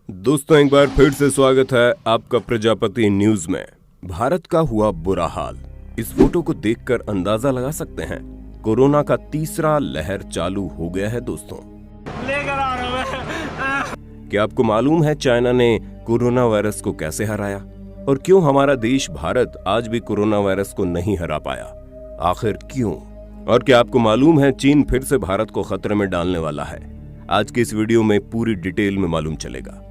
दोस्तों एक बार फिर से स्वागत है आपका प्रजापति न्यूज में। भारत का हुआ बुरा हाल। इस फोटो को देखकर अंदाजा लगा सकते हैं कोरोना का तीसरा लहर चालू हो गया है दोस्तों। लेकर आ रहा हूं। क्या आपको मालूम है चाइना ने कोरोना वायरस को कैसे हराया और क्यों हमारा देश भारत आज भी कोरोना वायरस को नहीं हरा पाया? आखिर क्यों? और क्या आपको मालूम है चीन फिर से भारत को खतरे में डालने वाला है? आज के इस वीडियो में पूरी डिटेल में मालूम चलेगा।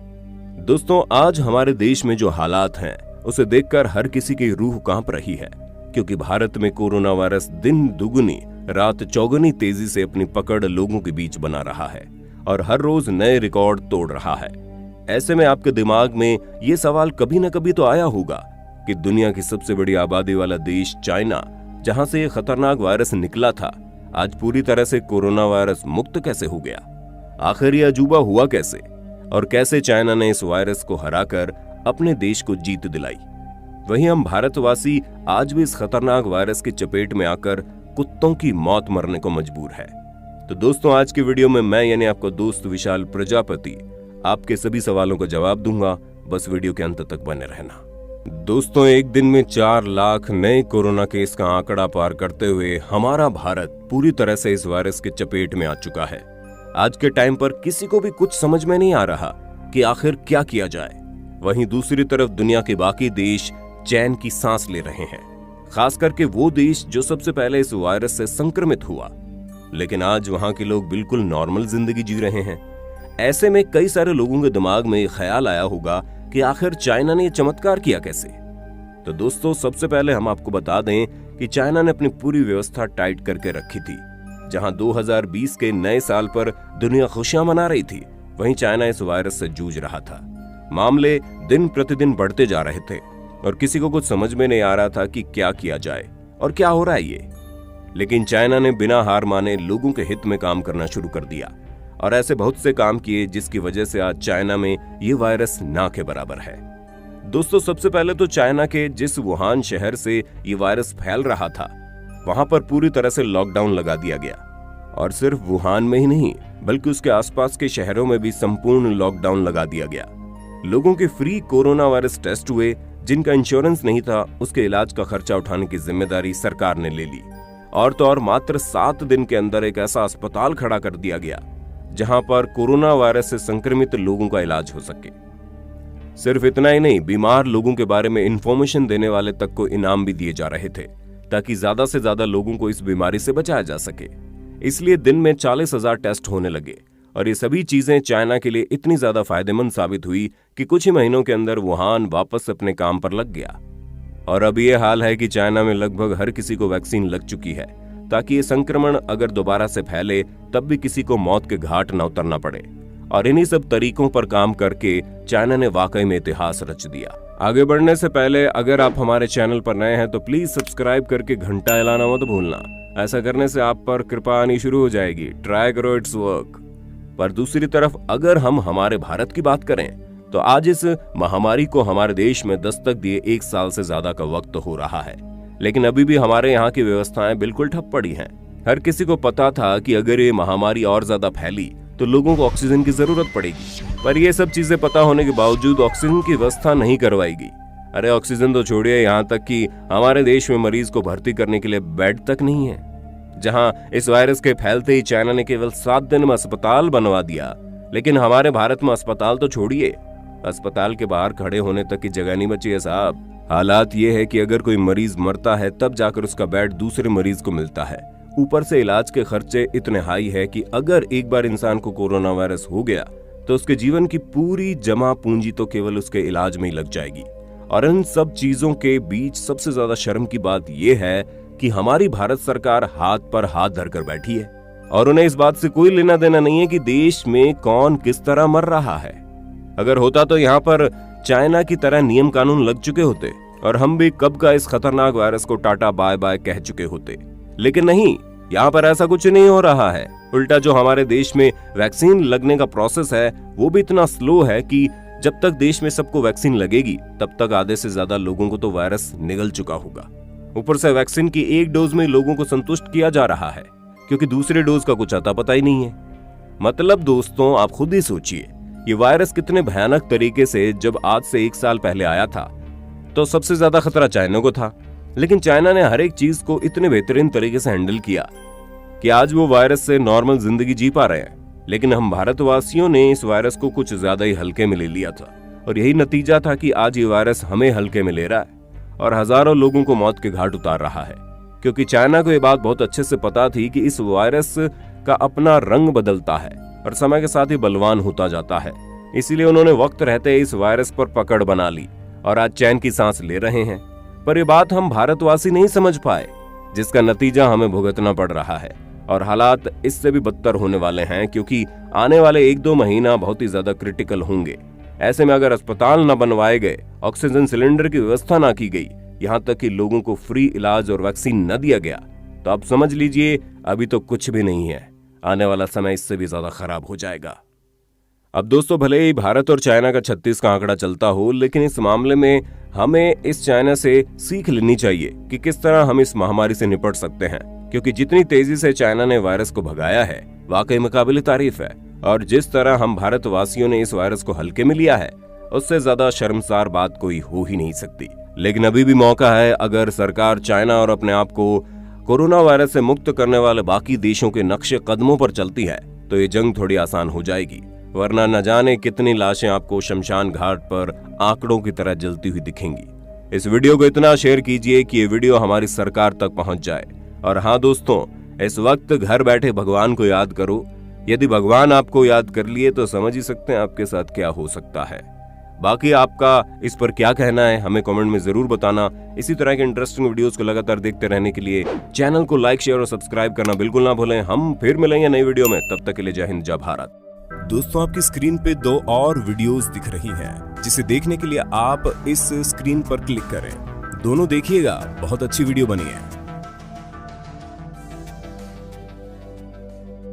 दोस्तों आज हमारे देश में जो हालात हैं उसे देखकर हर किसी की रूह कांप रही है, क्योंकि भारत में कोरोना वायरस दिन दुगनी रात चौगुनी तेजी से अपनी पकड़ लोगों के बीच बना रहा है और हर रोज नए रिकॉर्ड तोड़ रहा है। ऐसे में आपके दिमाग में ये सवाल कभी न कभी तो आया होगा कि दुनिया की सबसे बड़ी आबादी वाला देश चाइना, जहां से ये खतरनाक वायरस निकला था, आज पूरी तरह से कोरोना वायरस मुक्त कैसे हो गया? आखिर ये अजूबा हुआ कैसे और कैसे चाइना ने इस वायरस को हराकर अपने देश को जीत दिलाई? वहीं हम भारतवासी आज भी इस खतरनाक वायरस की चपेट में आकर कुत्तों की मौत मरने को मजबूर है। तो दोस्तों आज की वीडियो में मैं यानी आपका दोस्त विशाल प्रजापति आपके सभी सवालों का जवाब दूंगा, बस वीडियो के अंत तक बने रहना। दोस्तों एक दिन में 4 लाख नए कोरोना केस का आंकड़ा पार करते हुए हमारा भारत पूरी तरह से इस वायरस के चपेट में आ चुका है। आज के टाइम पर किसी को भी कुछ समझ में नहीं आ रहा कि आखिर क्या किया जाए। वहीं दूसरी तरफ दुनिया के बाकी देश चैन की सांस ले रहे हैं, खास करके वो देश जो सबसे पहले इस वायरस से संक्रमित हुआ, लेकिन आज वहां के लोग बिल्कुल नॉर्मल जिंदगी जी रहे हैं। ऐसे में कई सारे लोगों के दिमाग में ख्याल आया होगा कि आखिर चाइना ने चमत्कार किया कैसे। तो दोस्तों सबसे पहले हम आपको बता दें कि चाइना ने अपनी पूरी व्यवस्था टाइट करके रखी थी। जहां 2020 के नए साल पर दुनिया खुशियां मना रही थी, वहीं चाइना इस वायरस से जूझ रहा था। मामले दिन प्रतिदिन बढ़ते जा रहे थे और किसी को कुछ समझ में नहीं आ रहा था कि क्या किया जाए और क्या हो रहा है ये। लेकिन चाइना ने बिना हार माने लोगों के हित में काम करना शुरू कर दिया और ऐसे बहुत से काम किए जिसकी वजह से आज चाइना में ये वायरस ना के बराबर है। दोस्तों सबसे पहले तो चाइना के जिस वुहान शहर से ये वायरस फैल रहा था, वहां पर पूरी तरह से लॉकडाउन लगा दिया गया और सिर्फ वुहान में ही नहीं बल्कि उसके आसपास के शहरों में भी संपूर्ण लॉकडाउन लगा दिया गया। लोगों के फ्री कोरोना वायरस टेस्ट हुए, जिनका इंश्योरेंस नहीं था उसके इलाज का खर्चा उठाने की जिम्मेदारी सरकार ने ले ली। और तो और मात्र 7 दिन के अंदर एक ऐसा अस्पताल खड़ा कर दिया गया जहां पर कोरोना वायरस से संक्रमित लोगों का इलाज हो सके। सिर्फ इतना ही नहीं, बीमार लोगों के बारे में इंफॉर्मेशन देने वाले तक को इनाम भी दिए जा रहे थे ताकि ज्यादा से ज्यादा लोगों को इस बीमारी से बचाया जा सके। इसलिए दिन में 40,000 टेस्ट होने लगे और ये सभी चीजें चाइना के लिए इतनी ज्यादा फायदेमंद साबित हुई कि कुछ ही महीनों के अंदर वुहान वापस अपने काम पर लग गया। और अब ये हाल है कि चाइना में लगभग हर किसी को वैक्सीन लग चुकी है ताकि ये संक्रमण अगर दोबारा से फैले तब भी किसी को मौत के घाट न उतरना पड़े। और इन्हीं सब तरीकों पर काम करके चाइना ने वाकई में इतिहास रच दिया। आगे बढ़ने से पहले अगर आप हमारे चैनल पर नए हैं तो प्लीज सब्सक्राइब करके घंटा हिलाना मत भूलना। ऐसा करने से आप पर कृपा आनी शुरू हो जाएगी। ट्राई करो, इट्स वर्क। पर दूसरी तरफ अगर हम हमारे भारत की बात करें तो आज इस महामारी को हमारे देश में दस्तक दिए 1 साल से ज्यादा का वक्त हो रहा है, लेकिन अभी भी हमारे यहाँ की व्यवस्थाएं बिल्कुल ठप पड़ी हैं। हर किसी को पता था कि अगर ये महामारी और ज्यादा फैली तो लोगों को ऑक्सीजन की जरूरत पड़ेगी, पर ये सब चीजें पता होने के बावजूद ऑक्सीजन की व्यवस्था नहीं करवाएगी। अरे ऑक्सीजन तो छोड़िए, यहाँ तक कि हमारे देश में मरीज को भर्ती करने के लिए बेड तक नहीं है। जहां इस वायरस के फैलते ही चाइना ने केवल 7 दिन में अस्पताल बनवा दिया, लेकिन हमारे भारत में अस्पताल तो छोड़िए, अस्पताल के बाहर खड़े होने तक की जगह नहीं बची है साहब। हालात ये है कि अगर कोई मरीज मरता है तब जाकर उसका बेड दूसरे मरीज को मिलता है। ऊपर से इलाज के खर्चे इतने हाई है कि अगर एक बार इंसान को कोरोना वायरस हो गया तो उसके जीवन की पूरी जमा पूंजी तो केवल उसके इलाज में ही लग जाएगी। और इन सब चीजों के बीच सबसे ज्यादा शर्म की बात यह है कि हमारी भारत सरकार हाथ पर हाथ धरकर बैठी है और उन्हें इस बात से कोई लेना देना नहीं है कि देश में कौन किस तरह मर रहा है। अगर होता तो यहाँ पर चाइना की तरह नियम कानून लग चुके होते और हम भी कब का इस खतरनाक वायरस को टाटा बाय बाय कह चुके होते, लेकिन नहीं, यहाँ पर ऐसा कुछ नहीं हो रहा है। उल्टा जो हमारे देश में वैक्सीन लगने का प्रोसेस है वो भी इतना स्लो है कि जब तक देश में सबको वैक्सीन लगेगी तब तक आधे से ज्यादा लोगों को तो वायरस निगल चुका होगा। ऊपर से वैक्सीन की 1 डोज में लोगों को संतुष्ट किया जा रहा है क्योंकि दूसरे डोज का कुछ अता पता ही नहीं है। मतलब दोस्तों आप खुद ही सोचिए ये वायरस कितने भयानक तरीके से जब आज से 1 साल पहले आया था तो सबसे ज्यादा खतरा चाइना को था, लेकिन चाइना ने हर एक चीज को इतने बेहतरीन तरीके से हैंडल किया कि आज वो वायरस से नॉर्मल जिंदगी जी पा रहे हैं। लेकिन हम भारतवासियों ने इस वायरस को कुछ ज्यादा ही हल्के में ले लिया था और यही नतीजा था कि आज ये वायरस हमें हल्के में ले रहा है और हजारों लोगों को मौत के घाट उतार रहा है। क्योंकि चाइना को ये बात बहुत अच्छे से पता थी कि इस वायरस का अपना रंग बदलता है और समय के साथ ही बलवान होता जाता है, इसीलिए उन्होंने वक्त रहते इस वायरस पर पकड़ बना ली और आज चैन की सांस ले रहे हैं। पर ये बात हम भारतवासी नहीं समझ पाए, जिसका नतीजा हमें भुगतना पड़ रहा है और हालात इससे भी बदतर होने वाले हैं, क्योंकि आने वाले 1-2 महीना बहुत ही ज्यादा क्रिटिकल होंगे। ऐसे में अगर अस्पताल न बनवाए गए, ऑक्सीजन सिलेंडर की व्यवस्था ना की गई, यहाँ तक कि लोगों को फ्री इलाज और वैक्सीन न दिया गया, तो आप समझ लीजिए अभी तो कुछ भी नहीं है, आने वाला समय इससे भी ज्यादा खराब हो जाएगा। अब दोस्तों, भले ही भारत और चाइना का 36 का आंकड़ा चलता हो, लेकिन इस मामले में हमें इस चाइना से सीख लेनी चाहिए कि किस तरह हम इस महामारी से निपट सकते हैं, क्योंकि जितनी तेजी से चाइना ने वायरस को भगाया है वाकई में काबिल तारीफ है, और जिस तरह हम भारतवासियों ने इस वायरस को हल्के में लिया है उससे ज्यादा शर्मसार बात कोई हो ही नहीं सकती। लेकिन अभी भी मौका है, अगर सरकार चाइना और अपने आप को कोरोना वायरस से मुक्त करने वाले बाकी देशों के नक्शे कदमों पर चलती है तो ये जंग थोड़ी आसान हो जाएगी, वरना न जाने कितनी लाशें आपको शमशान घाट पर आंकड़ों की तरह जलती हुई दिखेंगी। इस वीडियो को इतना शेयर कीजिए कि ये वीडियो हमारी सरकार तक पहुंच जाए। और हाँ दोस्तों, इस वक्त घर बैठे भगवान को याद करो। यदि भगवान आपको याद कर लिए तो समझ ही सकते हैं आपके साथ क्या हो सकता है। बाकी आपका इस पर क्या कहना है हमें कमेंट में जरूर बताना। इसी तरह के इंटरेस्टिंग वीडियोस को लगातार देखते रहने के लिए चैनल को लाइक, शेयर और सब्सक्राइब करना बिल्कुल ना भूलें। हम फिर मिलेंगे नई वीडियो में, तब तक के लिए जय हिंद, जय भारत। दोस्तों, आपकी स्क्रीन पे 2 और वीडियोस दिख रही हैं, जिसे देखने के लिए आप इस स्क्रीन पर क्लिक करें। दोनों देखिएगा, बहुत अच्छी वीडियो बनी है।